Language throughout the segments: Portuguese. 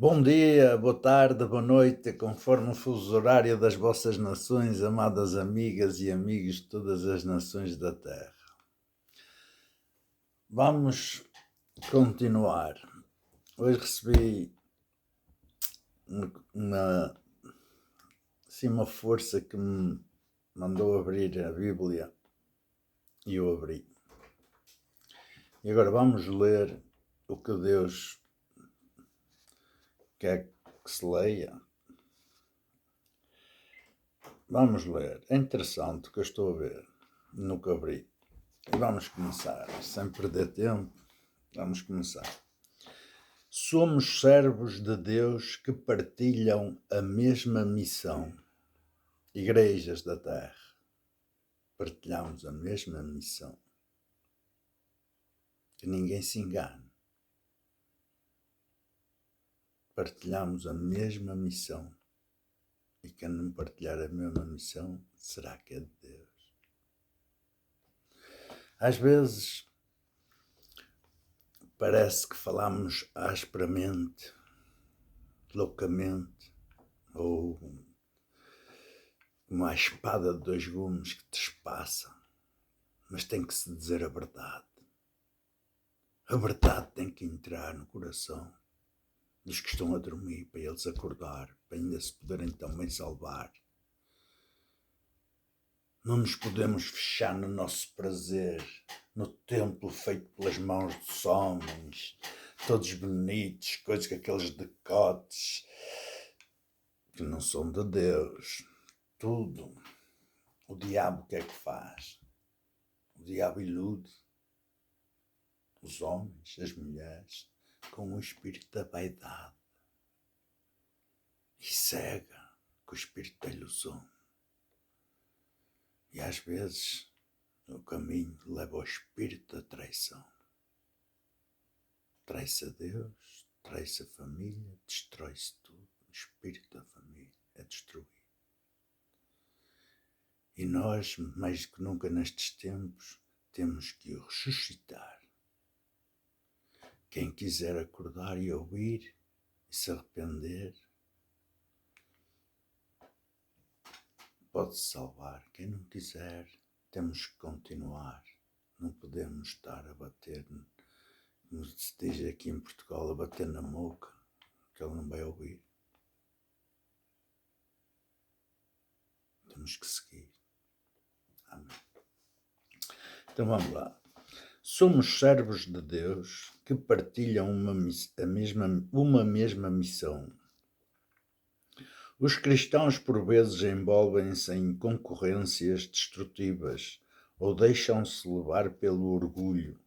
Bom dia, boa tarde, boa noite, conforme o fuso horário das vossas nações, amadas amigas e amigos de todas as nações da Terra. Vamos continuar. Hoje recebi uma, uma força que me mandou abrir a Bíblia e eu abri. E agora vamos ler o que Deus quer que se leia. Vamos ler. É interessante o que eu estou a ver. Nunca abri. E vamos começar, sem perder tempo. Vamos começar. Somos servos de Deus que partilham a mesma missão. Igrejas da Terra. Partilhamos a mesma missão. Que ninguém se engane. Partilhamos a mesma missão. E quem não partilhar a mesma missão, será que é de Deus? Às vezes, parece que falamos asperamente, loucamente, ou como a espada de dois gumes que trespassa, mas tem que se dizer a verdade. A verdade tem que entrar no coração dos que estão a dormir, para eles acordar, para ainda se poderem também salvar. Não nos podemos fechar no nosso prazer, no templo feito pelas mãos dos homens, todos bonitos, coisas com aqueles decotes que não são de Deus. Tudo. O diabo o que é que faz? O diabo ilude os homens, as mulheres, com o espírito da vaidade e cega com o espírito da ilusão. E às vezes o caminho leva ao espírito da traição. Trai-se a Deus, trai-se a família, destrói-se tudo. O espírito da família é destruído. E nós, mais do que nunca nestes tempos, temos que o ressuscitar. Quem quiser acordar e ouvir e se arrepender, pode-se salvar. Quem não quiser, temos que continuar. Não podemos estar a bater, como se diz aqui em Portugal, a bater na moca, que ele não vai ouvir. Temos que seguir. Amém. Então vamos lá. Somos servos de Deus que partilham uma mesma missão. Os cristãos por vezes envolvem-se em concorrências destrutivas ou deixam-se levar pelo orgulho.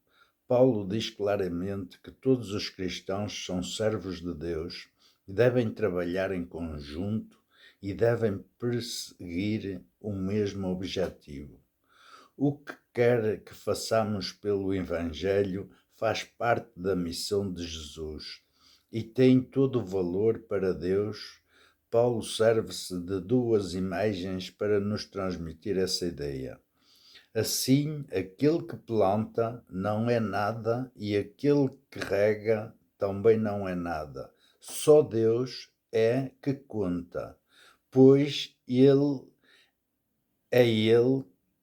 Paulo diz claramente que todos os cristãos são servos de Deus e devem trabalhar em conjunto e devem perseguir o mesmo objetivo. O que quer que façamos pelo Evangelho faz parte da missão de Jesus e tem todo o valor para Deus. Paulo serve-se de duas imagens para nos transmitir essa ideia. Assim, aquele que planta não é nada e aquele que rega também não é nada. Só Deus é que conta, pois Ele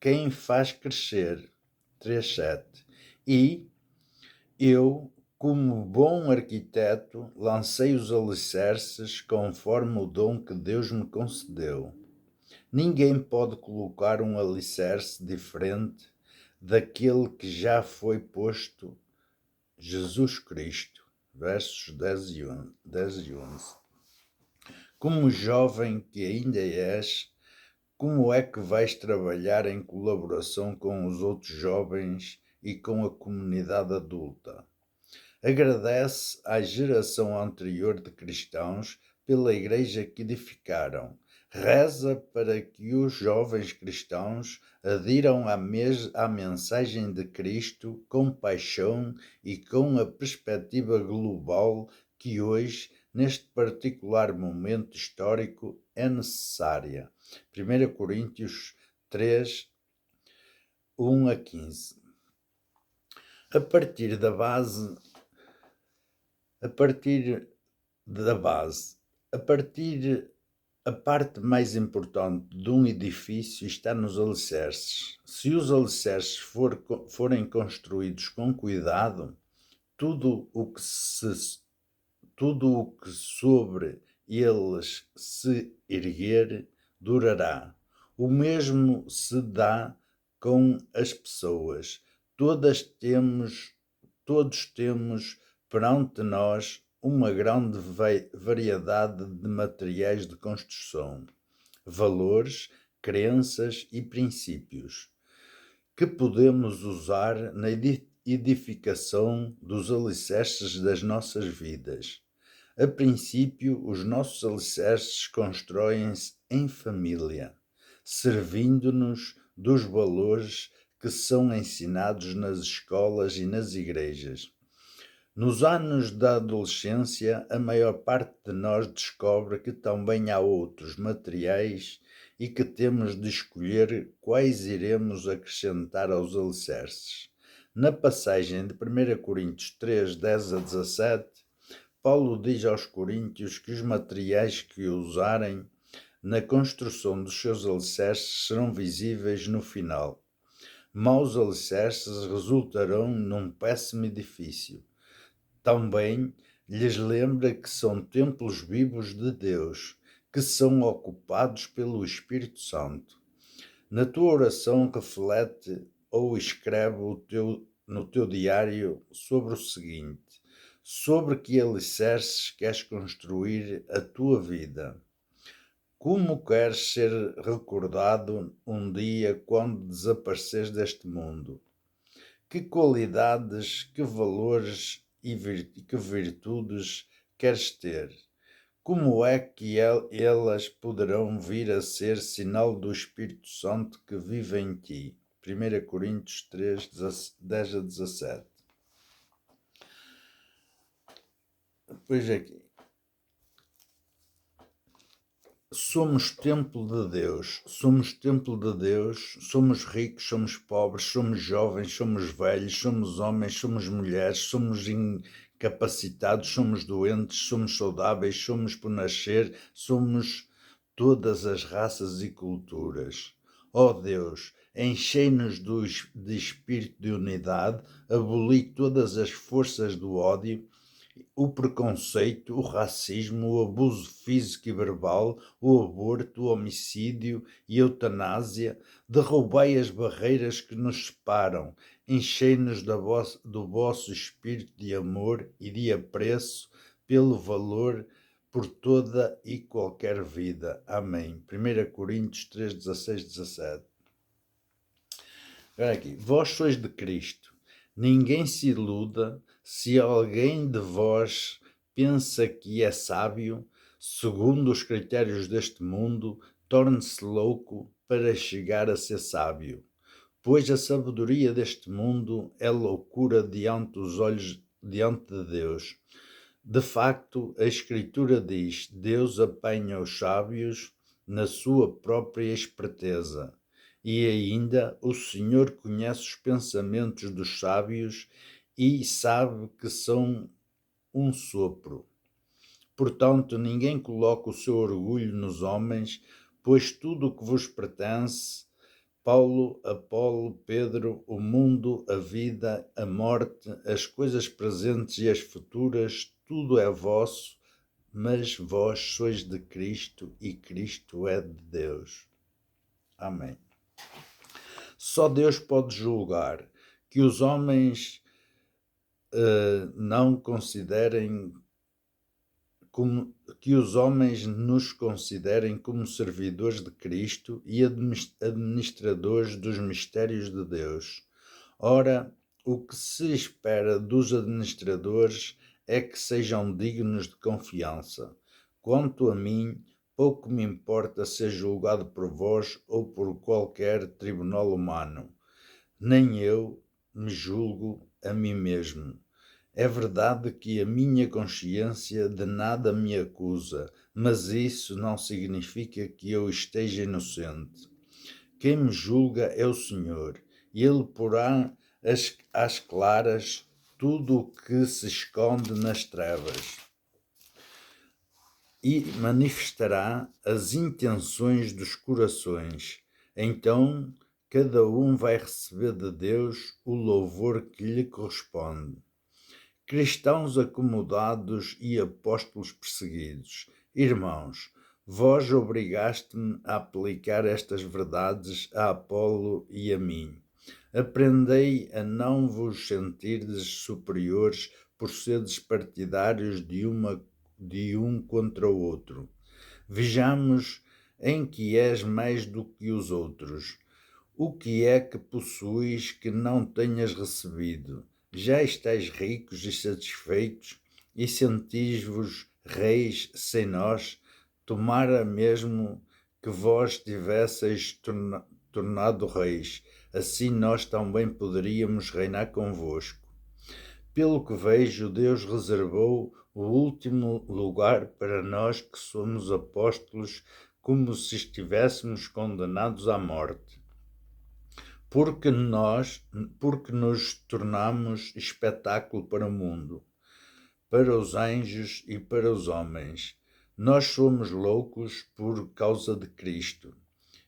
quem faz crescer. 3:7. E eu, como bom arquiteto, lancei os alicerces conforme o dom que Deus me concedeu. Ninguém pode colocar um alicerce diferente daquele que já foi posto, Jesus Cristo. Versos 10 e 11. Como jovem que ainda és, como é que vais trabalhar em colaboração com os outros jovens e com a comunidade adulta? Agradece à geração anterior de cristãos pela igreja que edificaram. Reza para que os jovens cristãos adiram à mensagem de Cristo com paixão e com a perspectiva global que hoje, neste particular momento histórico, é necessária. 1 Coríntios 3, 1 a 15. A partir da base. A parte mais importante de um edifício está nos alicerces. Se os alicerces forem construídos com cuidado, tudo o que sobre eles se erguer durará. O mesmo se dá com as pessoas. Todos temos perante nós uma grande variedade de materiais de construção, valores, crenças e princípios que podemos usar na edificação dos alicerces das nossas vidas. A princípio, os nossos alicerces constroem-se em família, servindo-nos dos valores que são ensinados nas escolas e nas igrejas. Nos anos da adolescência, a maior parte de nós descobre que também há outros materiais e que temos de escolher quais iremos acrescentar aos alicerces. Na passagem de 1 Coríntios 3, 10 a 17, Paulo diz aos coríntios que os materiais que usarem na construção dos seus alicerces serão visíveis no final. Maus alicerces resultarão num péssimo edifício. Também lhes lembra que são templos vivos de Deus, que são ocupados pelo Espírito Santo. Na tua oração, reflete ou escreve no teu diário sobre o seguinte: sobre que alicerces queres construir a tua vida? Como queres ser recordado um dia quando desapareceres deste mundo? Que qualidades, que valores e que virtudes queres ter? Como é que elas poderão vir a ser sinal do Espírito Santo que vive em ti? 1 Coríntios 3, 10 a 17. Pois aqui. Somos templo de Deus, somos ricos, somos pobres, somos jovens, somos velhos, somos homens, somos mulheres, somos incapacitados, somos doentes, somos saudáveis, somos por nascer, somos todas as raças e culturas. Ó Deus, enchei-nos de espírito de unidade, aboli todas as forças do ódio, o preconceito, o racismo, o abuso físico e verbal, o aborto, o homicídio e a eutanásia. Derrubei as barreiras que nos separam, enchei-nos do vosso espírito de amor e de apreço pelo valor por toda e qualquer vida. Amém. 1 Coríntios 3, 16, 17. Olha aqui. Vós sois de Cristo. Ninguém se iluda. Se alguém de vós pensa que é sábio, segundo os critérios deste mundo, torne-se louco para chegar a ser sábio. Pois a sabedoria deste mundo é loucura diante de Deus. De facto, a Escritura diz: Deus apanha os sábios na sua própria esperteza. E ainda, o Senhor conhece os pensamentos dos sábios e sabe que são um sopro. Portanto, ninguém coloca o seu orgulho nos homens, pois tudo o que vos pertence, Paulo, Apolo, Pedro, o mundo, a vida, a morte, as coisas presentes e as futuras, tudo é vosso, mas vós sois de Cristo e Cristo é de Deus. Amém. Só Deus pode julgar que os homens não considerem que os homens nos considerem como servidores de Cristo e administradores dos mistérios de Deus. Ora, o que se espera dos administradores é que sejam dignos de confiança. Quanto a mim, pouco me importa ser julgado por vós ou por qualquer tribunal humano. Nem eu me julgo a mim mesmo. É verdade que a minha consciência de nada me acusa, mas isso não significa que eu esteja inocente. Quem me julga é o Senhor, e Ele porá às claras tudo o que se esconde nas trevas. e manifestará as intenções dos corações. Então, cada um vai receber de Deus o louvor que lhe corresponde. Cristãos acomodados e apóstolos perseguidos. Irmãos, vós obrigaste-me a aplicar estas verdades a Apolo e a mim. Aprendei a não vos sentirdes superiores por seres partidários de um contra o outro. Vejamos em que és mais do que os outros. O que é que possuis que não tenhas recebido? Já estáis ricos e satisfeitos, e sentis-vos reis sem nós? Tomara mesmo que vós tivesseis tornado reis, assim nós também poderíamos reinar convosco. Pelo que vejo, Deus reservou o último lugar para nós que somos apóstolos, como se estivéssemos condenados à morte. Porque nos tornamos espetáculo para o mundo, para os anjos e para os homens. Nós somos loucos por causa de Cristo.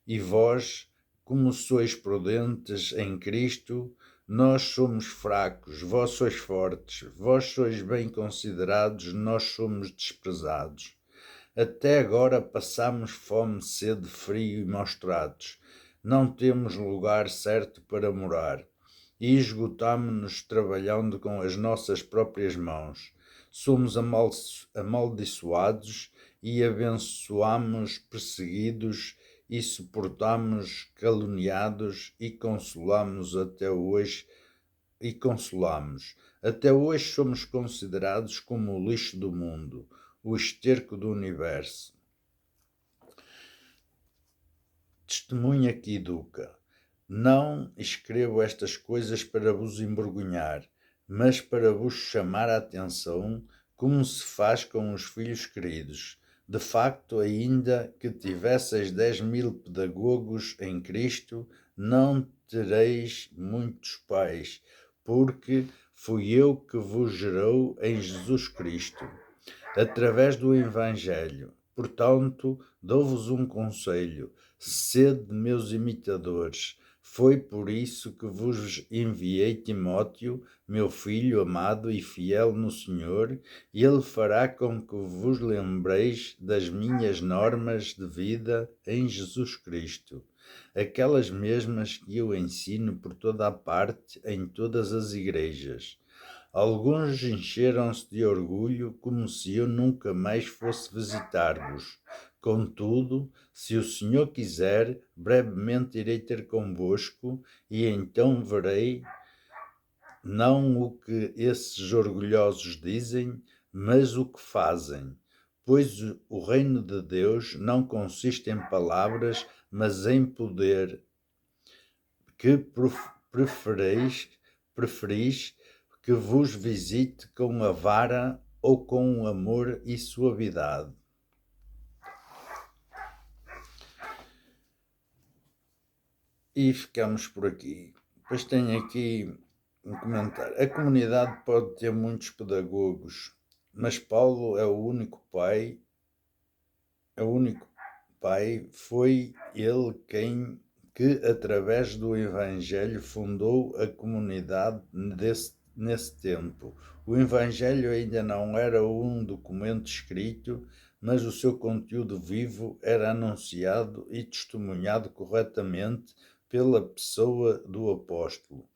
E vós, como sois prudentes em Cristo, nós somos fracos, vós sois fortes, vós sois bem considerados, nós somos desprezados. Até agora passamos fome, sede, frio e maus tratos. Não temos lugar certo para morar. E esgotámo-nos trabalhando com as nossas próprias mãos. Somos amaldiçoados e abençoamos perseguidos e suportamos caluniados e consolamos. Até hoje somos considerados como o lixo do mundo, o esterco do universo. Testemunha que educa. Não escrevo estas coisas para vos envergonhar, mas para vos chamar a atenção, como se faz com os filhos queridos. De facto, ainda que tivesseis 10.000 pedagogos em Cristo, não tereis muitos pais, porque fui eu que vos gerou em Jesus Cristo, através do Evangelho. Portanto, dou-vos um conselho: sede meus imitadores. Foi por isso que vos enviei Timóteo, meu filho amado e fiel no Senhor, e ele fará com que vos lembreis das minhas normas de vida em Jesus Cristo, aquelas mesmas que eu ensino por toda a parte, em todas as igrejas. Alguns encheram-se de orgulho, como se eu nunca mais fosse visitar-vos. Contudo, se o Senhor quiser, brevemente irei ter convosco, e então verei não o que esses orgulhosos dizem, mas o que fazem. Pois o reino de Deus não consiste em palavras, mas em poder. Que preferis que vos visite com a vara ou com amor e suavidade? E ficamos por aqui. Depois tenho aqui um comentário. A comunidade pode ter muitos pedagogos, mas Paulo é o único pai. Foi ele quem que, através do Evangelho, fundou a comunidade nesse tempo. O Evangelho ainda não era um documento escrito, mas o seu conteúdo vivo era anunciado e testemunhado corretamente pela pessoa do apóstolo.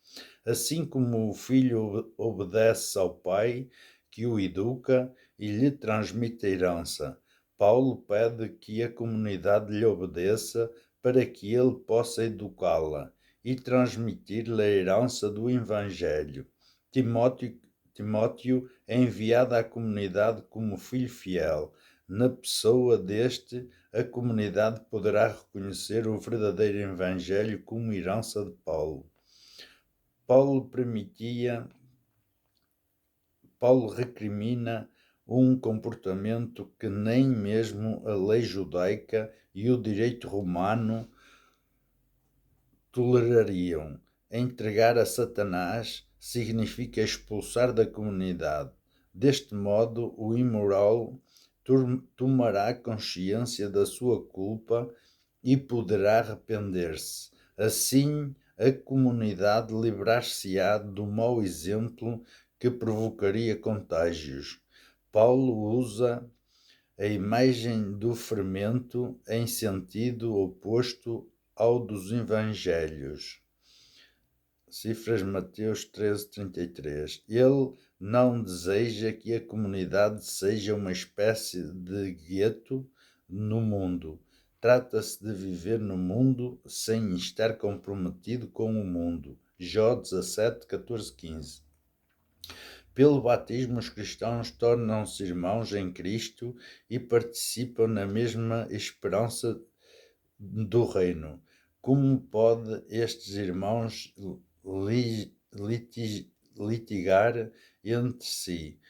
Assim como o filho obedece ao pai, que o educa e lhe transmite a herança, Paulo pede que a comunidade lhe obedeça para que ele possa educá-la e transmitir-lhe a herança do Evangelho. Timóteo é enviado à comunidade como filho fiel. Na pessoa deste, a comunidade poderá reconhecer o verdadeiro Evangelho como herança de Paulo. Paulo recrimina um comportamento que nem mesmo a lei judaica e o direito romano tolerariam. Entregar a Satanás significa expulsar da comunidade. Deste modo, o imoral tomará consciência da sua culpa e poderá arrepender-se. Assim, a comunidade livrar-se-á do mau exemplo que provocaria contágios. Paulo usa a imagem do fermento em sentido oposto ao dos evangelhos. Cifras Mateus 13:33. Ele não deseja que a comunidade seja uma espécie de gueto no mundo. Trata-se de viver no mundo sem estar comprometido com o mundo. Jó 17, 14, 15. Pelo batismo, os cristãos tornam-se irmãos em Cristo e participam na mesma esperança do reino. Como pode estes irmãos litigar entre si?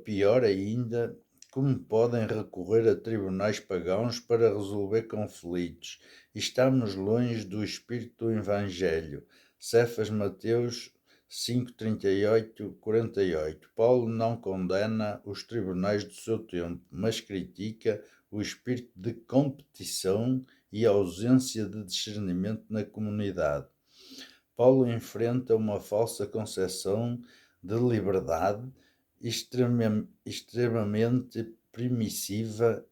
Pior ainda, como podem recorrer a tribunais pagãos para resolver conflitos? Estamos longe do espírito do Evangelho. Cefas Mateus 5:38, 48. Paulo não condena os tribunais do seu tempo, mas critica o espírito de competição e a ausência de discernimento na comunidade. Paulo enfrenta uma falsa concepção de liberdade extremamente permissiva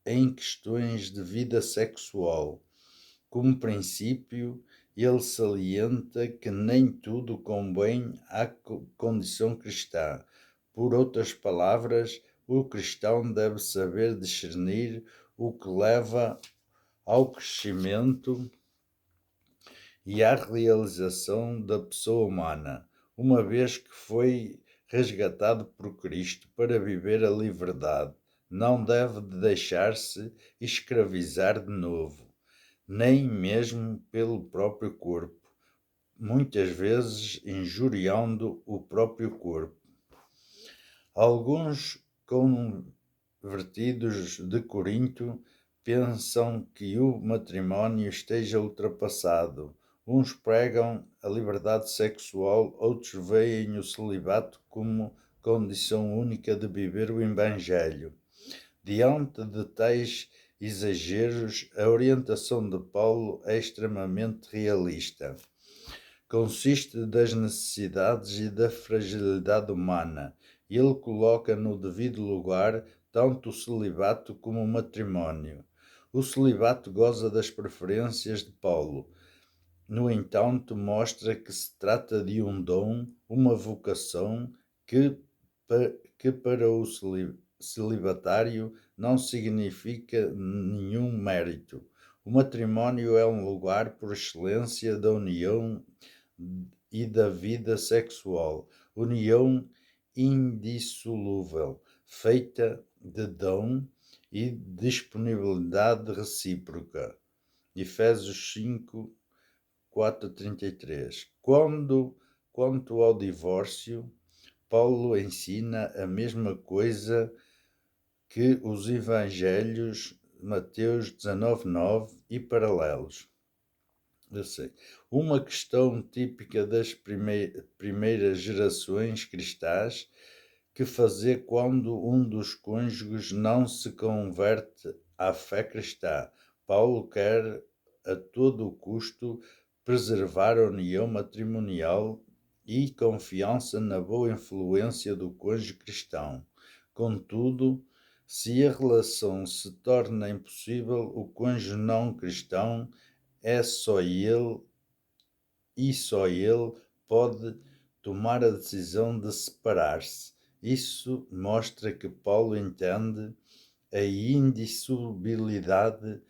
em questões de vida sexual. Como princípio, ele salienta que nem tudo convém à condição cristã. Por outras palavras, o cristão deve saber discernir o que leva ao crescimento e à realização da pessoa humana, uma vez que foi resgatado por Cristo para viver a liberdade. Não deve deixar-se escravizar de novo, nem mesmo pelo próprio corpo, muitas vezes injuriando o próprio corpo. Alguns convertidos de Corinto pensam que o matrimónio esteja ultrapassado. Uns pregam a liberdade sexual, outros veem o celibato como condição única de viver o Evangelho. Diante de tais exageros, a orientação de Paulo é extremamente realista. Consiste das necessidades e da fragilidade humana. Ele coloca no devido lugar tanto o celibato como o matrimónio. O celibato goza das preferências de Paulo. No entanto, mostra que se trata de um dom, uma vocação que para o celibatário não significa nenhum mérito. O matrimónio é um lugar por excelência da união e da vida sexual, união indissolúvel, feita de dom e disponibilidade recíproca. Efésios 5, 4:33. Quanto ao divórcio, Paulo ensina a mesma coisa que os evangelhos Mateus 19:9 e paralelos. Uma questão típica das primeiras gerações cristãs: que fazer quando um dos cônjuges não se converte à fé cristã? Paulo quer a todo custo preservar a união matrimonial e confiança na boa influência do cônjuge cristão. Contudo, se a relação se torna impossível, o cônjuge não cristão é só ele pode tomar a decisão de separar-se. Isso mostra que Paulo entende a indissolubilidade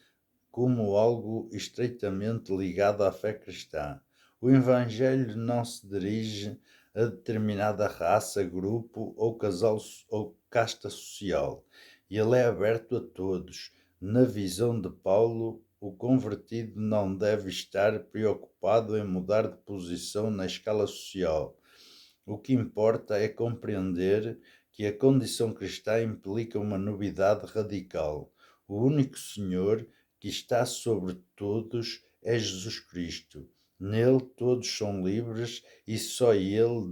como algo estreitamente ligado à fé cristã. O Evangelho não se dirige a determinada raça, grupo ou casal ou casta social. Ele é aberto a todos. Na visão de Paulo, o convertido não deve estar preocupado em mudar de posição na escala social. O que importa é compreender que a condição cristã implica uma novidade radical. O único Senhor que está sobre todos é Jesus Cristo. Nele todos são livres e só a Ele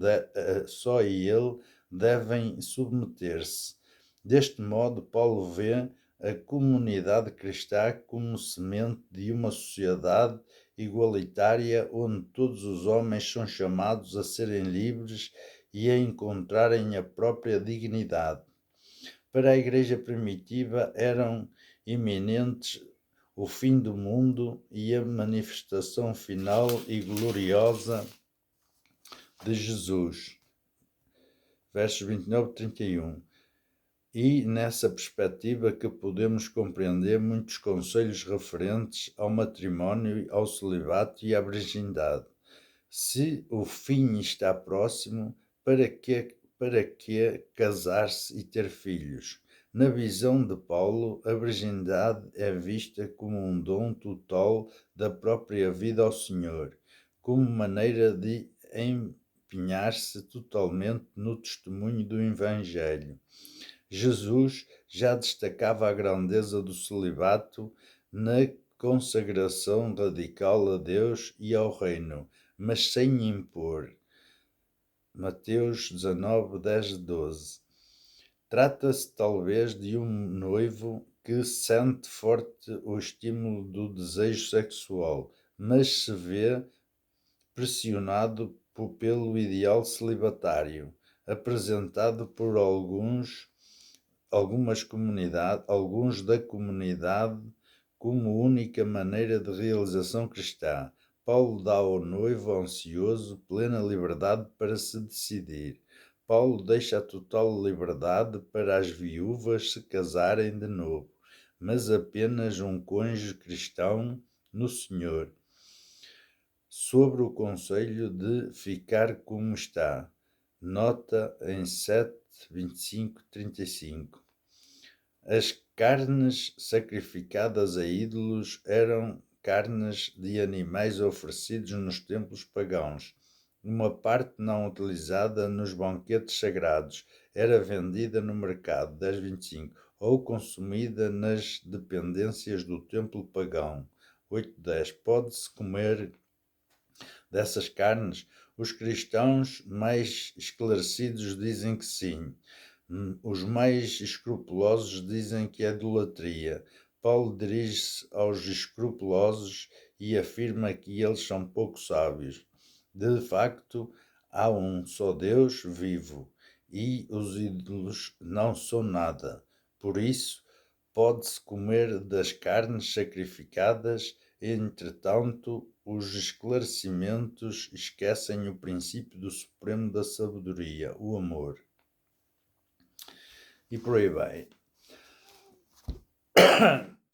devem submeter-se. Deste modo, Paulo vê a comunidade cristã como semente de uma sociedade igualitária onde todos os homens são chamados a serem livres e a encontrarem a própria dignidade. Para a Igreja primitiva eram iminentes o fim do mundo e a manifestação final e gloriosa de Jesus. Versos 29 e 31. E nessa perspectiva que podemos compreender muitos conselhos referentes ao matrimónio, ao celibato e à virgindade. Se o fim está próximo, para que casar-se e ter filhos? Na visão de Paulo, a virgindade é vista como um dom total da própria vida ao Senhor, como maneira de empenhar-se totalmente no testemunho do Evangelho. Jesus já destacava a grandeza do celibato na consagração radical a Deus e ao reino, mas sem impor. Mateus 19, 10, 12. Trata-se talvez de um noivo que sente forte o estímulo do desejo sexual, mas se vê pressionado pelo ideal celibatário, apresentado por alguns da comunidade como única maneira de realização cristã. Paulo dá ao noivo ansioso plena liberdade para se decidir. Paulo deixa a total liberdade para as viúvas se casarem de novo, mas apenas um cônjuge cristão no Senhor. Sobre o conselho de ficar como está. Nota em 7, 25, 35. As carnes sacrificadas a ídolos eram carnes de animais oferecidos nos templos pagãos. Uma parte não utilizada nos banquetes sagrados era vendida no mercado, 10,25, ou consumida nas dependências do templo pagão, 8,10. Pode-se comer dessas carnes? Os cristãos mais esclarecidos dizem que sim. Os mais escrupulosos dizem que é idolatria. Paulo dirige-se aos escrupulosos e afirma que eles são pouco sábios. De facto, há um só Deus vivo e os ídolos não são nada. Por isso, pode-se comer das carnes sacrificadas. Entretanto, os esclarecimentos esquecem o princípio do supremo da sabedoria, o amor. E por aí vai.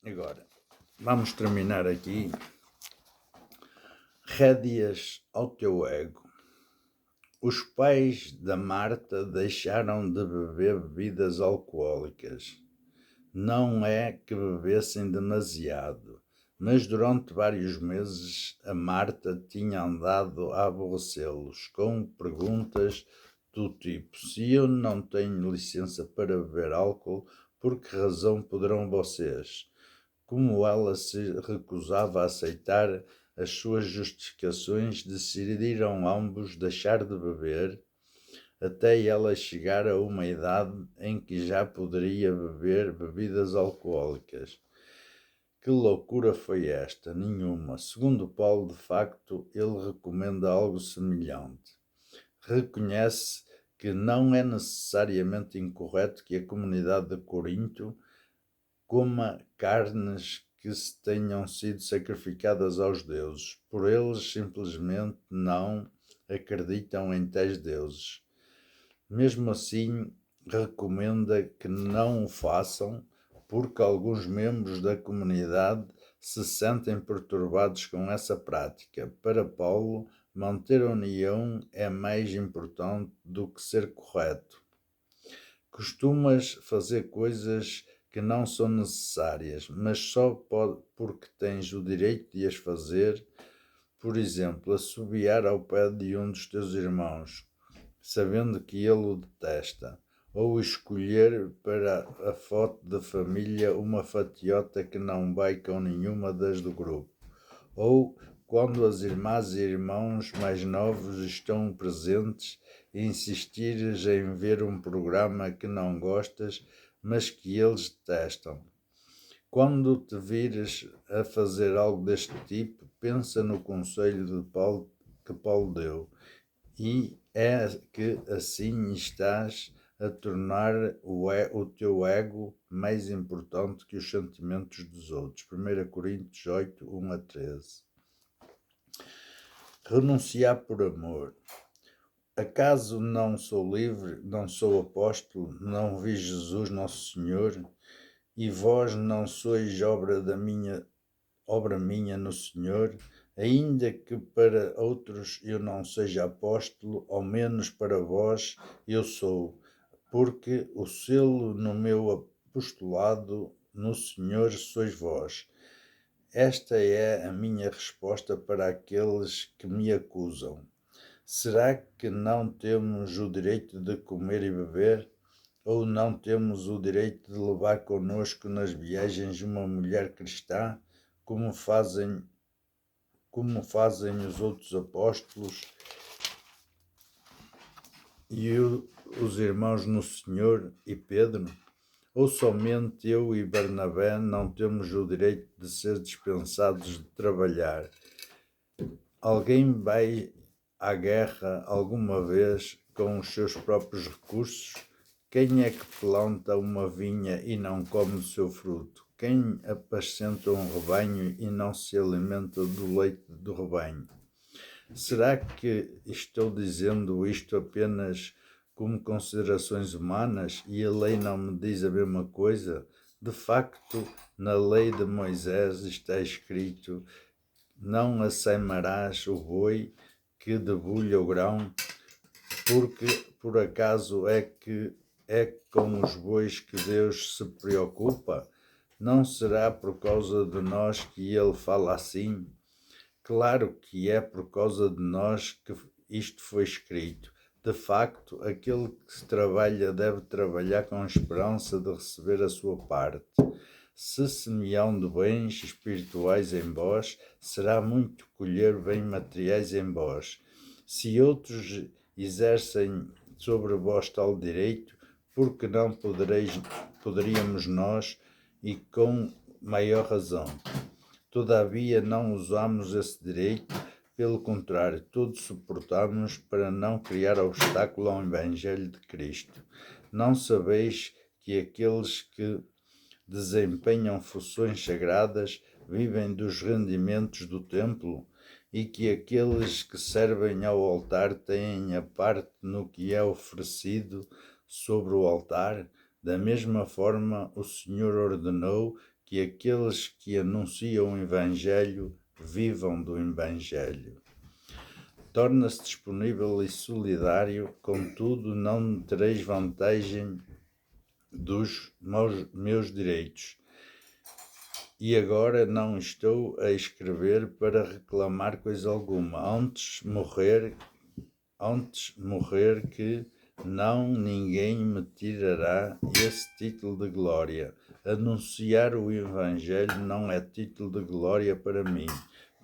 Agora, vamos terminar aqui. Rédeas ao teu ego. Os pais da Marta deixaram de beber bebidas alcoólicas. Não é que bebessem demasiado, mas durante vários meses a Marta tinha andado a aborrecê-los com perguntas do tipo: se eu não tenho licença para beber álcool, por que razão poderão vocês? Como ela se recusava a aceitar as suas justificações, decidiram ambos deixar de beber até ela chegar a uma idade em que já poderia beber bebidas alcoólicas. Que loucura foi esta? Nenhuma. Segundo Paulo, de facto, ele recomenda algo semelhante. Reconhece que não é necessariamente incorreto que a comunidade de Corinto coma carnes que se tenham sido sacrificadas aos deuses, por eles simplesmente não acreditam em tais deuses. Mesmo assim, recomenda que não o façam, porque alguns membros da comunidade se sentem perturbados com essa prática. Para Paulo, manter a união é mais importante do que ser correto. Costumas fazer coisas que não são necessárias, mas só porque tens o direito de as fazer. Por exemplo, assobiar ao pé de um dos teus irmãos, sabendo que ele o detesta, ou escolher para a foto da família uma fatiota que não vai com nenhuma das do grupo, ou quando as irmãs e irmãos mais novos estão presentes, insistires em ver um programa que não gostas, mas que eles detestam. Quando te vires a fazer algo deste tipo, pensa no conselho que Paulo deu, e é que assim estás a tornar o teu ego mais importante que os sentimentos dos outros. 1 Coríntios 8, 1 a 13. Renunciar por amor. Acaso não sou livre, não sou apóstolo, não vi Jesus nosso Senhor, e vós não sois obra minha no Senhor, ainda que para outros eu não seja apóstolo, ao menos para vós eu sou, porque o selo no meu apostolado no Senhor sois vós. Esta é a minha resposta para aqueles que me acusam. Será que não temos o direito de comer e beber? Ou não temos o direito de levar conosco nas viagens uma mulher cristã, como fazem os outros apóstolos e os irmãos no Senhor e Pedro? Ou somente eu e Barnabé não temos o direito de ser dispensados de trabalhar? Alguém vai à guerra alguma vez com os seus próprios recursos? Quem é que planta uma vinha e não come o seu fruto? Quem apascenta um rebanho e não se alimenta do leite do rebanho? Será que estou dizendo isto apenas como considerações humanas e a lei não me diz a mesma coisa? De facto, na lei de Moisés está escrito: não assaimarás o boi que debulha o grão, porque por acaso é com os bois que Deus se preocupa? Não será por causa de nós que ele fala assim? Claro que é por causa de nós que isto foi escrito. De facto, aquele que se trabalha deve trabalhar com esperança de receber a sua parte. Se semeando bens espirituais em vós, será muito colher bens materiais em vós. Se outros exercem sobre vós tal direito, por que não poderíamos nós, e com maior razão? Todavia não usamos esse direito, pelo contrário, todos suportamos para não criar obstáculo ao Evangelho de Cristo. Não sabeis que aqueles que desempenham funções sagradas vivem dos rendimentos do templo, e que aqueles que servem ao altar têm a parte no que é oferecido sobre o altar? Da mesma forma, o Senhor ordenou que aqueles que anunciam o Evangelho vivam do Evangelho. Torna-se disponível e solidário, contudo não tereis vantagem dos meus direitos. E agora não estou a escrever para reclamar coisa alguma, antes morrer que não ninguém me tirará esse título de glória. Anunciar o Evangelho não é título de glória para mim.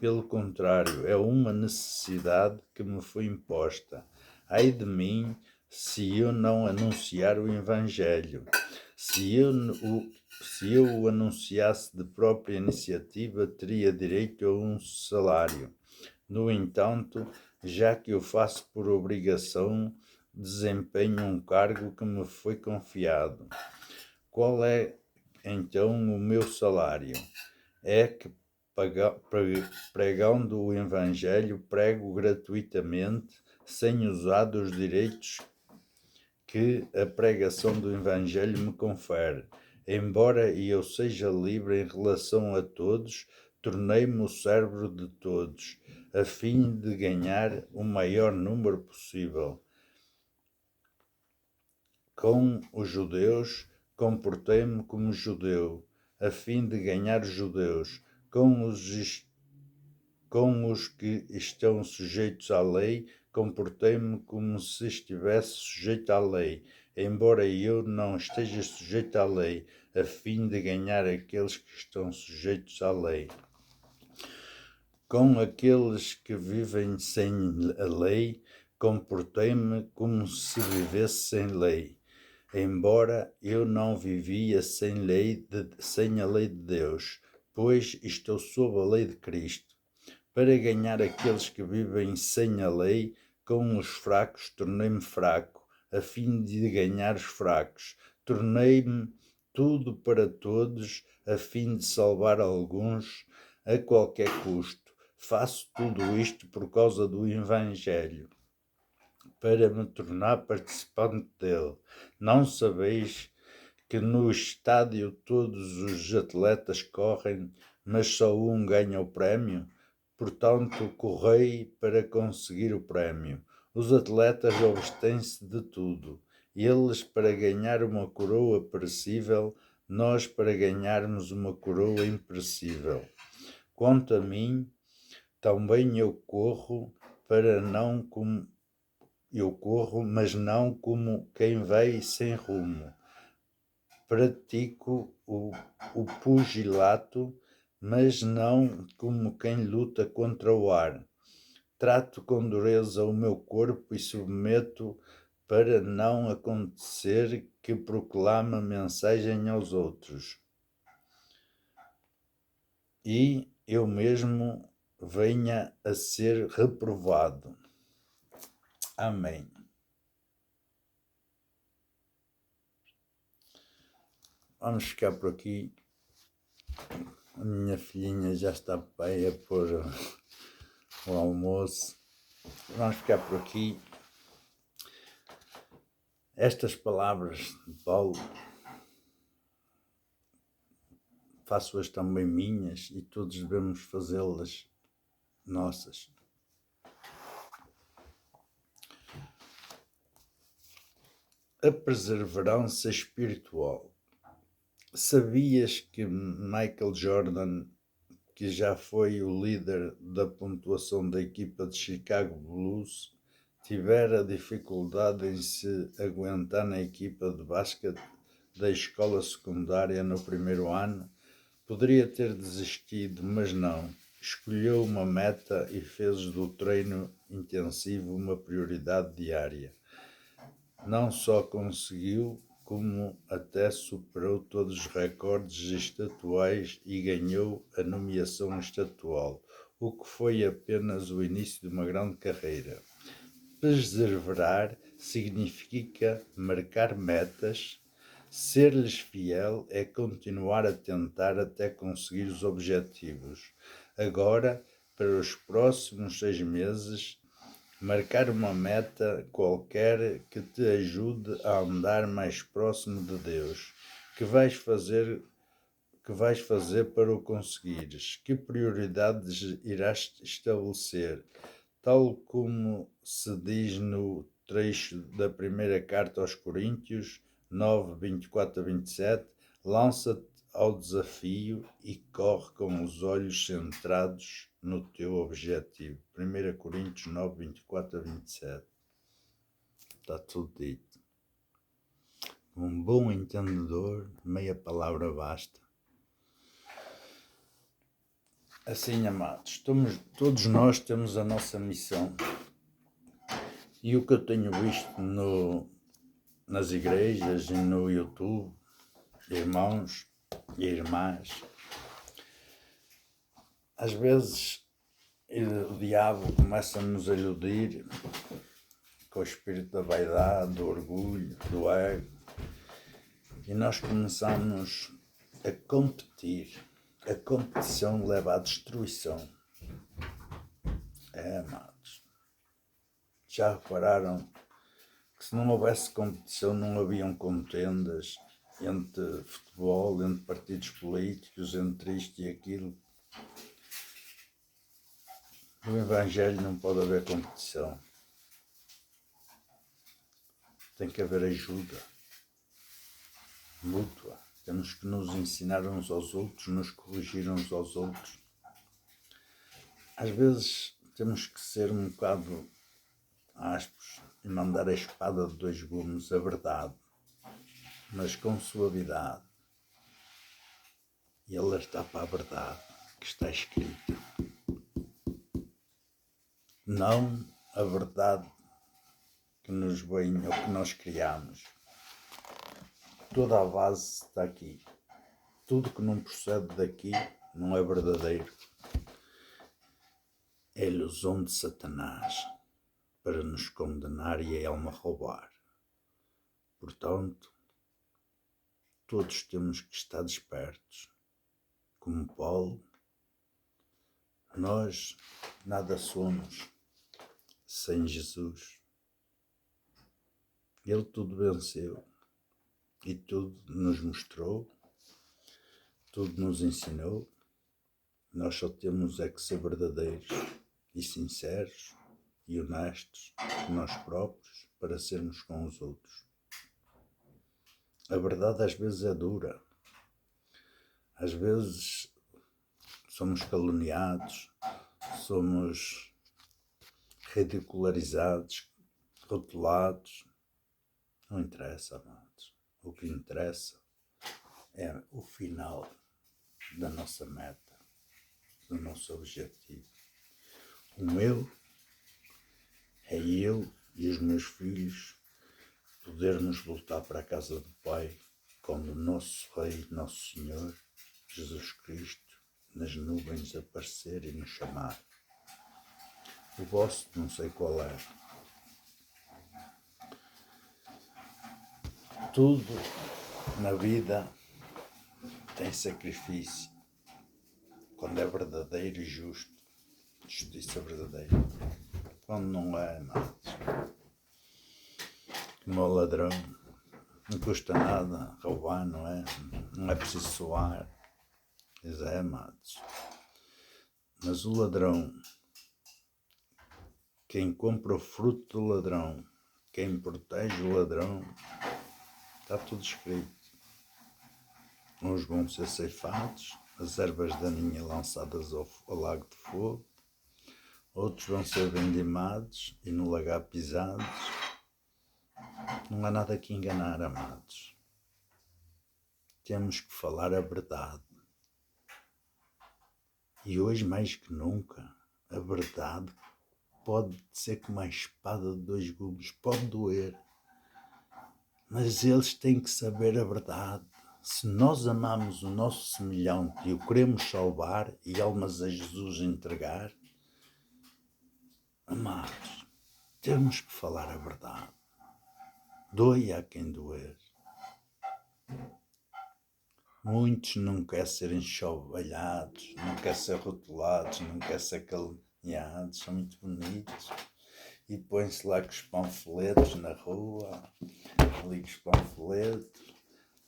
Pelo contrário, é uma necessidade que me foi imposta. Ai de mim, se eu não anunciar o Evangelho. Se eu o anunciasse de própria iniciativa, teria direito a um salário. No entanto, já que eu faço por obrigação, desempenho um cargo que me foi confiado. Qual é, então, o meu salário? É que, pregando o Evangelho, prego gratuitamente, sem usar dos direitos que a pregação do Evangelho me confere. Embora eu seja livre em relação a todos, tornei-me o servo de todos, a fim de ganhar o maior número possível. Com os judeus, comportei-me como judeu, a fim de ganhar os judeus. Com os que estão sujeitos à lei, comportei-me como se estivesse sujeito à lei, embora eu não esteja sujeito à lei, a fim de ganhar aqueles que estão sujeitos à lei. Com aqueles que vivem sem a lei, comportei-me como se vivesse sem lei, embora eu não vivia sem a lei de Deus, pois estou sob a lei de Cristo. Para ganhar aqueles que vivem sem a lei, com os fracos tornei-me fraco, a fim de ganhar os fracos. Tornei-me tudo para todos, a fim de salvar alguns a qualquer custo. Faço tudo isto por causa do Evangelho, para me tornar participante dele. Não sabeis que no estádio todos os atletas correm, mas só um ganha o prémio? Portanto, correi para conseguir o prémio. Os atletas abstêm-se de tudo. Eles para ganhar uma coroa perecível, nós para ganharmos uma coroa imperecível. Quanto a mim, também eu corro, mas não como quem vai sem rumo. Pratico o pugilato, mas não como quem luta contra o ar. Trato com dureza o meu corpo e submeto para não acontecer que proclame a mensagem aos outros. E eu mesmo venha a ser reprovado. Amém. Vamos ficar por aqui. A minha filhinha já está bem a pôr o almoço. Vamos ficar por aqui. Estas palavras de Paulo faço-as também minhas e todos devemos fazê-las nossas. A perseverança espiritual. Sabias que Michael Jordan, que já foi o líder da pontuação da equipa de Chicago Bulls, tivera dificuldade em se aguentar na equipa de basquete da escola secundária no primeiro ano? Poderia ter desistido, mas não. Escolheu uma meta e fez do treino intensivo uma prioridade diária. Não só conseguiu, como até superou todos os recordes estatuais e ganhou a nomeação estatual, o que foi apenas o início de uma grande carreira. Perseverar significa marcar metas. Ser-lhes fiel é continuar a tentar até conseguir os objetivos. Agora, para os próximos 6 meses, marcar uma meta qualquer que te ajude a andar mais próximo de Deus. Que vais fazer para o conseguires? Que prioridades irás estabelecer? Tal como se diz no trecho da primeira carta aos Coríntios, 9, 24 a 27, lança-te ao desafio e corre com os olhos centrados no teu objetivo. 1 Coríntios 9, 24 a 27. Está tudo dito. Um bom entendedor, meia palavra basta. Assim, amados, todos nós temos a nossa missão. E o que eu tenho visto nas igrejas e no YouTube, irmãos e irmãs, às vezes o diabo começa-nos a iludir com o espírito da vaidade, do orgulho, do ego, e nós começamos a competir. A competição leva à destruição. Amados. Já repararam que se não houvesse competição não haviam contendas entre futebol, entre partidos políticos, entre isto e aquilo? No Evangelho não pode haver competição. Tem que haver ajuda mútua. Temos que nos ensinar uns aos outros, nos corrigir uns aos outros. Às vezes temos que ser um bocado ásperos e mandar a espada de 2 gumes, a verdade, mas com suavidade, e alertar para a verdade que está escrita. Não a verdade que nos vem ou que nós criamos. Toda a base está aqui. Tudo que não procede daqui não é verdadeiro. É a ilusão de Satanás para nos condenar e a alma roubar. Portanto, todos temos que estar despertos. Como Paulo, nós nada somos sem Jesus. Ele tudo venceu e tudo nos mostrou, tudo nos ensinou. Nós só temos é que ser verdadeiros e sinceros e honestos com nós próprios para sermos com os outros. A verdade às vezes é dura. Às vezes somos caluniados, somos ridicularizados, rotulados. Não interessa, amados. O que interessa é o final da nossa meta, do nosso objetivo. O meu é eu e os meus filhos podermos voltar para a casa do Pai quando o nosso Rei, nosso Senhor, Jesus Cristo, nas nuvens aparecer e nos chamar. O vosso não sei qual é. Tudo na vida tem sacrifício, quando é verdadeiro e justo, justiça verdadeira. Quando não é, amados, como o ladrão, não custa nada roubar, não é? Não é preciso suar. Pois é, amados. Mas o ladrão, quem compra o fruto do ladrão, quem protege o ladrão, está tudo escrito. Uns vão ser ceifados, as ervas daninhas lançadas ao lago de fogo, outros vão ser vendimados e no lagar pisados. Não há nada que enganar, amados. Temos que falar a verdade. E hoje, mais que nunca, a verdade pode ser como a espada de dois gumes, pode doer. Mas eles têm que saber a verdade. Se nós amamos o nosso semelhante e o queremos salvar e almas a Jesus entregar, amados, temos que falar a verdade. Doe a quem doer. Muitos não querem ser enxovalhados, não querem ser rotulados, não querem ser caluniados, são muito bonitos. E põem-se lá com os panfletos na rua, ali com os panfletos.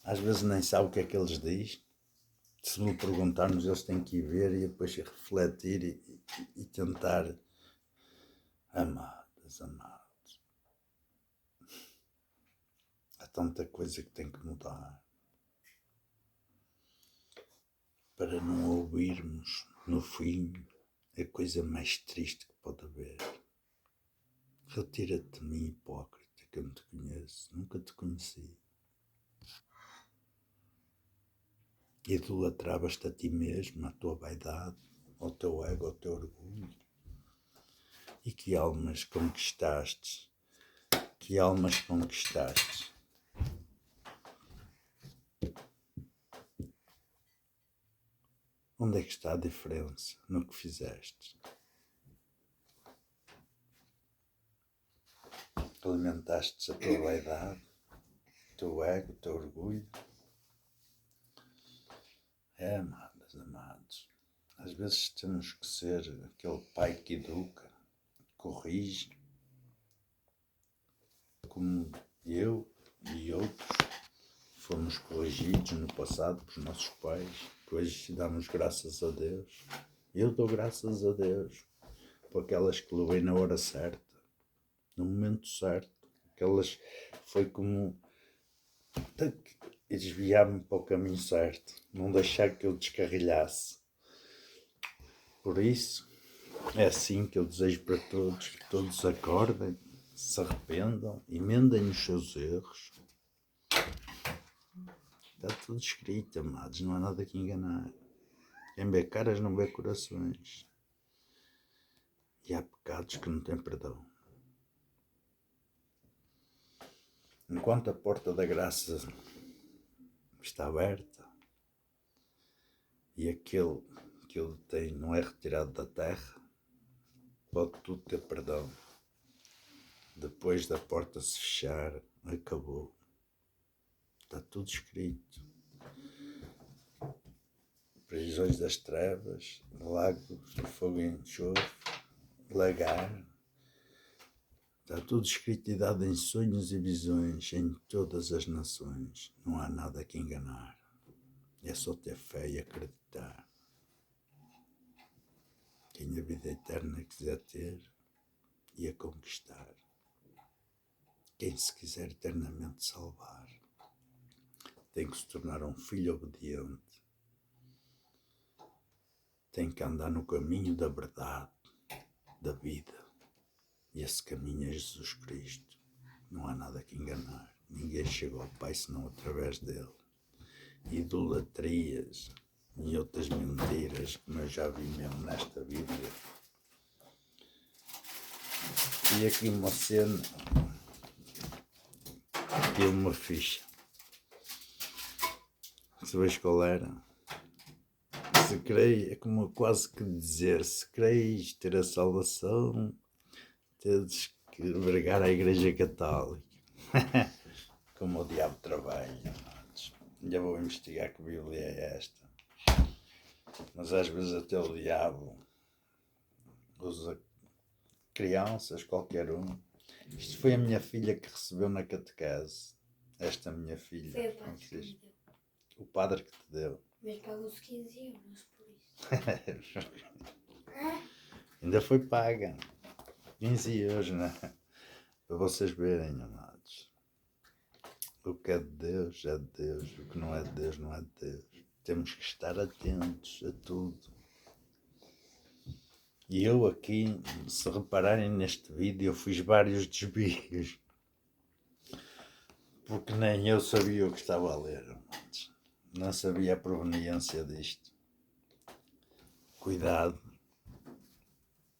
Às vezes nem sabe o que é que eles dizem. Se me perguntarmos, eles têm que ir ver e depois refletir e tentar. Amados. Há tanta coisa que tem que mudar para não ouvirmos, no fim, a coisa mais triste que pode haver. Retira-te de mim, hipócrita, que eu não te conheço, nunca te conheci. Idolatravas-te a ti mesmo, à tua vaidade, ao teu ego, ao teu orgulho. E que almas conquistaste? Que almas conquistaste? Onde é que está a diferença no que fizeste? Alimentaste a tua vaidade, o teu ego, o teu orgulho? É, amados. Às vezes temos que ser aquele pai que educa, corrige, como eu e outros fomos corrigidos no passado pelos nossos pais, que hoje damos graças a Deus. Eu dou graças a Deus por aquelas que levei na hora certa, no momento certo. Aquelas foi como desviar-me para o caminho certo, não deixar que eu descarrilhasse. Por isso, é assim que eu desejo para todos, que todos acordem, se arrependam, emendem os seus erros. Está tudo escrito, amados, não há nada que enganar. Quem vê caras não vê corações. E há pecados que não têm perdão. Enquanto a porta da graça que está aberta, e aquele que ele tem não é retirado da terra, pode tudo ter perdão. Depois da porta se fechar, acabou. Está tudo escrito. Prisões das trevas, lagos de fogo e enxofre, lagar. Está tudo escrito e dado em sonhos e visões em todas as nações. Não há nada que enganar. É só ter fé e acreditar. Quem a vida eterna quiser ter e a conquistar. Quem se quiser eternamente salvar, tem que se tornar um filho obediente. Tem que andar no caminho da verdade, da vida. E esse caminho é Jesus Cristo. Não há nada que enganar. Ninguém chega ao Pai senão através dele. Idolatrias e outras mentiras, como eu já vi mesmo nesta Bíblia. E aqui uma cena, aqui uma ficha. Sabes qual era? Se creis, é como quase que dizer, se creis ter a salvação, tens que vergar a Igreja Católica. Como o diabo trabalha. Já vou investigar que Bíblia é esta. Mas às vezes até o diabo usa crianças, qualquer um. Isto foi a minha filha que recebeu na catequese. Esta minha filha. Foi o padre que me deu. O padre que te deu. Mas pagou-se 15 euros por isso. Ainda foi paga. 15 euros, né? Para vocês verem, amados. O que é de Deus é de Deus. O que não é de Deus não é de Deus. Temos que estar atentos a tudo. E eu aqui, se repararem neste vídeo, eu fiz vários desvios. Porque nem eu sabia o que estava a ler, amados. Não sabia a proveniência disto. Cuidado.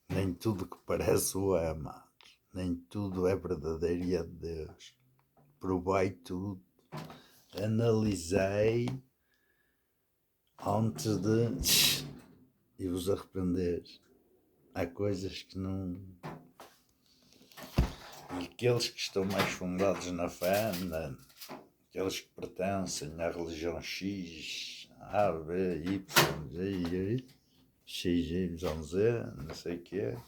Nem tudo que parece o é, amados. Nem tudo é verdadeiro e é de Deus. Provai tudo. Analisei antes de e vos arrepender. Há coisas que não... E aqueles que estão mais fundados na fé, aqueles que pertencem à religião X, A, B, Y, Z, X, Y, Z, não sei o que é.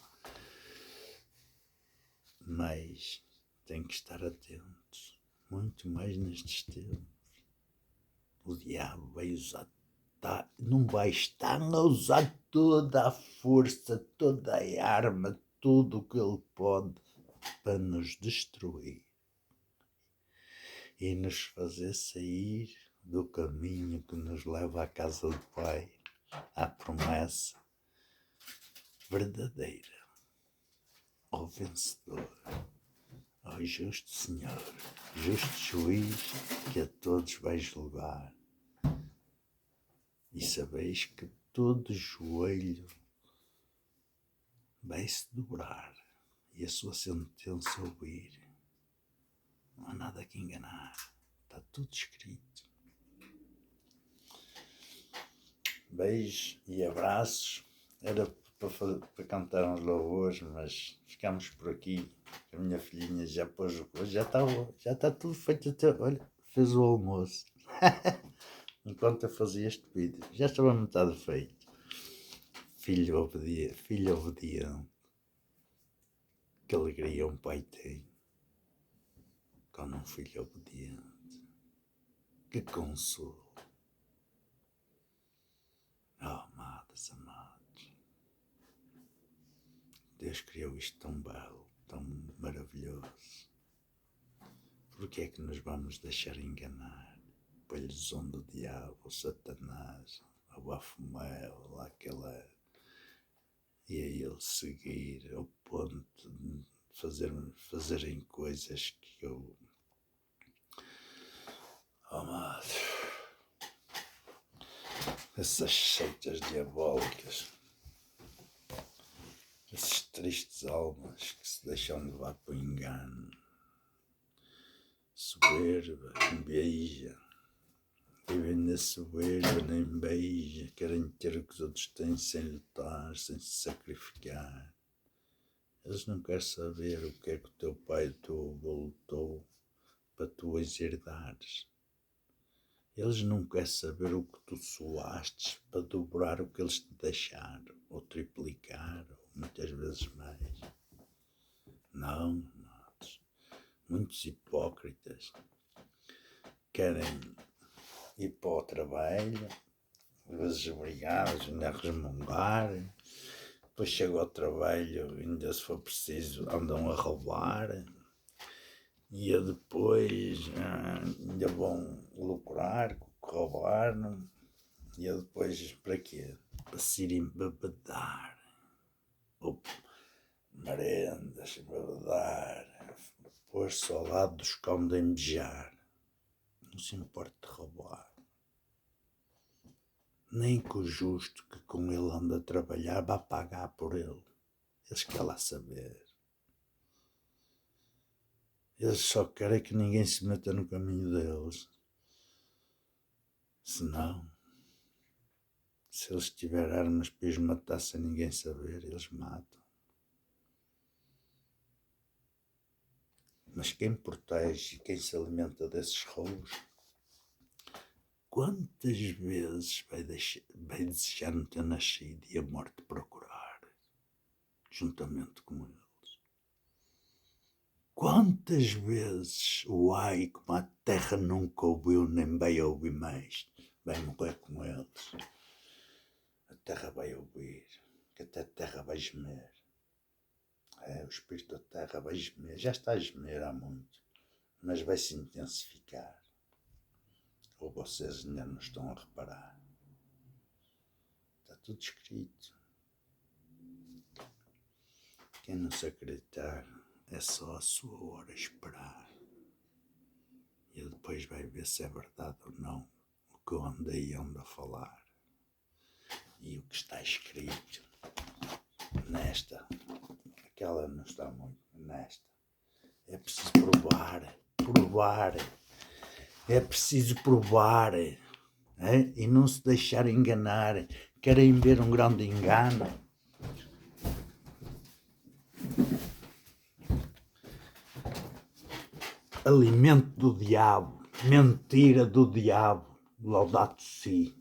Mas tem que estar atentos. Muito mais nestes tempos. O diabo vai usar... não vai estar a usar toda a força, toda a arma, tudo o que ele pode para nos destruir e nos fazer sair do caminho que nos leva à casa do Pai, à promessa verdadeira, ao vencedor, ao justo Senhor, justo juiz que a todos vai julgar. E sabeis que todo joelho vai se dobrar e a sua sentença ouvir. Não há nada que enganar. Está tudo escrito. Beijos e abraços. Era para cantar uns louvores, mas ficamos por aqui. A minha filhinha já pôs o coisa. Já está tudo feito até... Olha, fez o almoço. Enquanto eu fazia este vídeo. Já estava metade feito. Filho obediente. Que alegria um pai tem quando um filho obediente. Que consolo. Oh, amadas, amados. Deus criou isto tão belo, tão maravilhoso. Por que é que nos vamos deixar enganar pela ilusão do diabo, o Satanás, o Bafomel, lá aquela... E a ele seguir ao ponto de fazerem coisas que eu... Oh, amado, essas seitas diabólicas, essas tristes almas que se deixam levar para o engano, soberba, inveja, E vem a soberba, nem beija, querem ter o que os outros têm sem lutar, sem se sacrificar. Eles não querem saber o que é que o teu pai e o teu avô lutou para tu as herdares. Eles não querem saber o que tu suaste para dobrar o que eles te deixaram, ou triplicar, ou muitas vezes mais. Não, muitos hipócritas querem ir para o trabalho, às vezes obrigados, ainda a resmungar, depois chegam ao trabalho, ainda se for preciso, andam a roubar, e depois ainda vão lucrar com o que roubaram, e depois para quê? Para se irem babadar, ou merendas, babadar, pôr-se ao lado dos cão de embejar. Não se importa de roubar. Nem que o justo que com ele anda a trabalhar vá pagar por ele. Eles querem lá saber. Eles só querem que ninguém se meta no caminho deles. Senão, se eles tiverem armas para os matar sem ninguém saber, eles matam. Mas quem protege e quem se alimenta desses roubos, quantas vezes vai desejar não ter nascido e a morte procurar, juntamente com eles? Quantas vezes o ai, como a terra nunca ouviu, nem vai ouvir mais, vai morrer com eles? A terra vai ouvir, que até a terra vai gemer. O espírito da terra vai gemer, já está a gemer há muito, mas vai se intensificar. Ou vocês ainda não estão a reparar. Está tudo escrito. Quem não se acreditar, é só a sua hora esperar. E depois vai ver se é verdade ou não o que eu andei a falar. E o que está escrito nesta, aquela não está muito, nesta. É preciso provar. É preciso provar. E não se deixar enganar. Querem ver um grande engano? Alimento do diabo, mentira do diabo, Laudato Si,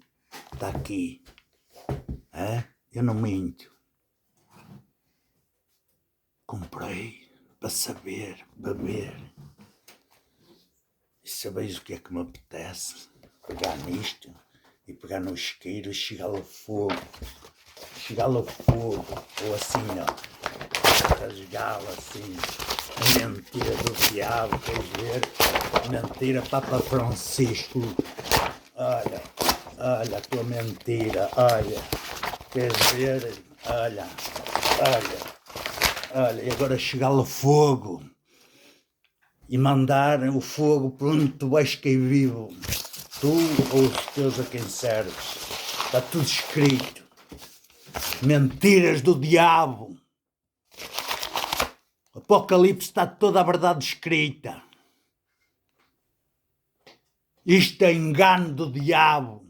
está aqui. Eu não minto. Comprei para saber, para ver. E sabeis o que é que me apetece? Pegar nisto e pegar no isqueiro e chegá-lo a fogo. Ou assim, ó. Rasgá-lo assim. Mentira do diabo, queres ver? Mentira, Papa Francisco. Olha a tua mentira, olha. Queres ver? Olha. E agora chegá-lo a fogo. E mandar o fogo por onde tu vais cair vivo. Tu ou os teus a quem serves. Está tudo escrito. Mentiras do diabo. O Apocalipse está toda a verdade escrita. Isto é engano do diabo.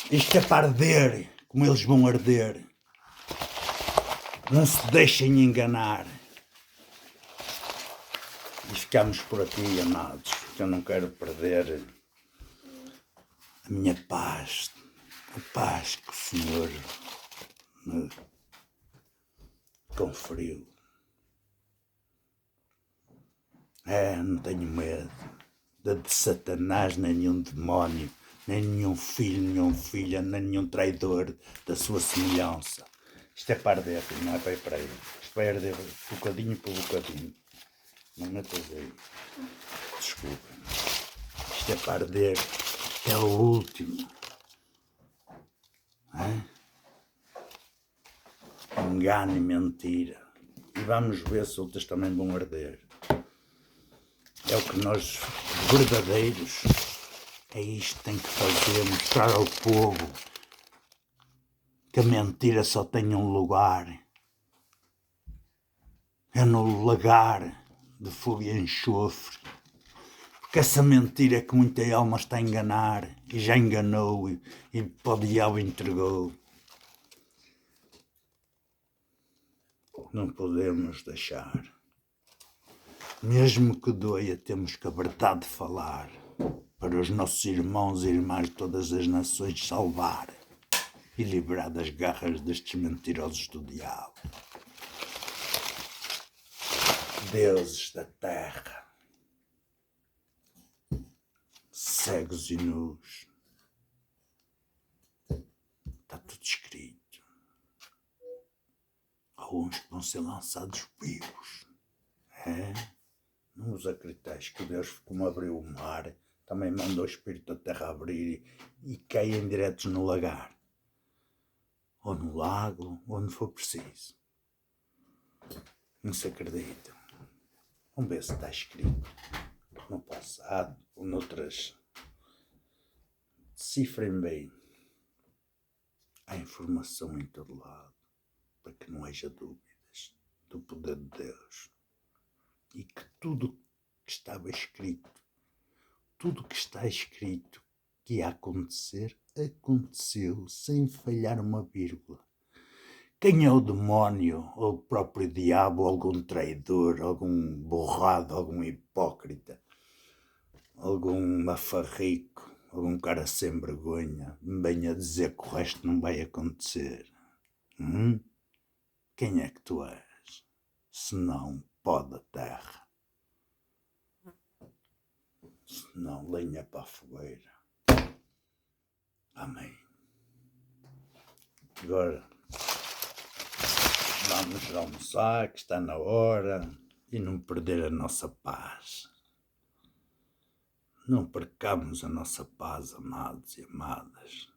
Isto é para arder, como eles vão arder. Não se deixem enganar. E ficamos por aqui, amados, que eu não quero perder a minha paz. A paz que o Senhor me conferiu. Não tenho medo de Satanás, nem nenhum demónio, nem nenhum filho, nenhuma filha, nem nenhum traidor da sua semelhança. Isto é para arder, não é para ir para aí. Isto vai arder bocadinho por bocadinho. Não metas aí. Desculpa. Isto é para arder até o último. Engano e mentira. E vamos ver se outras também vão arder. É o que nós, verdadeiros, é isto que tem que fazer, mostrar ao povo que a mentira só tem um lugar. É no lagar de fogo e enxofre. Porque essa mentira que muita alma está a enganar, e já enganou, e para o diabo entregou. Não podemos deixar. Mesmo que doia, temos que a verdade falar, para os nossos irmãos e irmãs de todas as nações salvar e livrar das garras destes mentirosos do diabo. Deuses da terra, cegos e nus, está tudo escrito. Há uns que vão ser lançados vivos. Não vos acreditais que Deus, como abriu o mar, também mandou o Espírito da terra abrir e caem diretos no lagar. Ou no lago, onde for preciso. Não se acredita. Vamos ver se está escrito no passado ou noutras. Decifrem bem. Há informação em todo lado para que não haja dúvidas do poder de Deus. E que tudo que estava escrito, tudo que está escrito que ia acontecer, aconteceu sem falhar uma vírgula. Quem é o demónio, ou o próprio diabo, ou algum traidor, algum borrado, algum hipócrita, algum mafarrico, algum cara sem vergonha, me venha dizer que o resto não vai acontecer? Quem é que tu és? Senão pó da terra. Senão lenha para a fogueira. Amém. Agora vamos almoçar, que está na hora, e não perder a nossa paz. Não percamos a nossa paz, amados e amadas.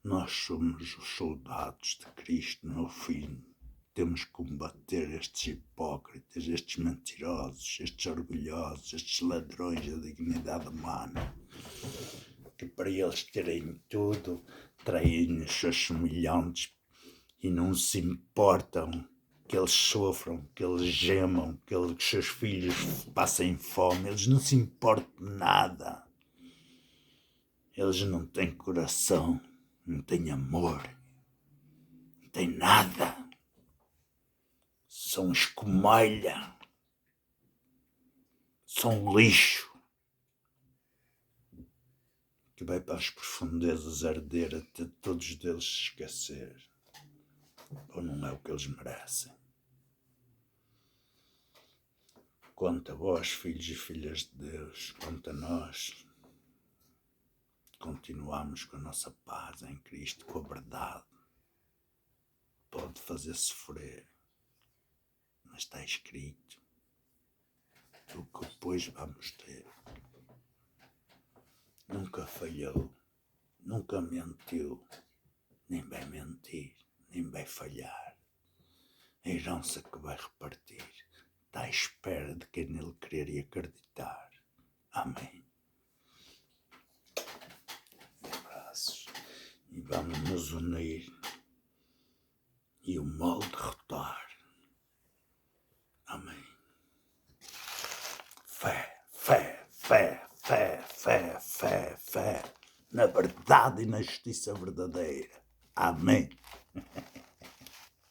Nós somos os soldados de Cristo no fim. Temos que combater estes hipócritas, estes mentirosos, estes orgulhosos, estes ladrões da dignidade humana, que para eles terem tudo, traem os seus semelhantes e não se importam que eles sofram, que eles gemam, que os seus filhos passem fome. Eles não se importam de nada. Eles não têm coração, não têm amor, não têm nada. São escumalha, são lixo, que vai para as profundezas arder até todos deles se esquecer. Ou não é o que eles merecem. Quanto a vós, filhos e filhas de Deus, quanto a nós, continuamos com a nossa paz em Cristo, com a verdade. Pode fazer sofrer, mas está escrito o que depois vamos ter. Nunca falhou, nunca mentiu, nem vai mentir, nem vai falhar. A herança que vai repartir está à espera de quem nele querer e acreditar. Amém. Abraços. E vamos nos unir e o mal derrotar. Amém. Fé, fé, fé, fé, fé, fé, fé, na verdade e na justiça verdadeira. Amém.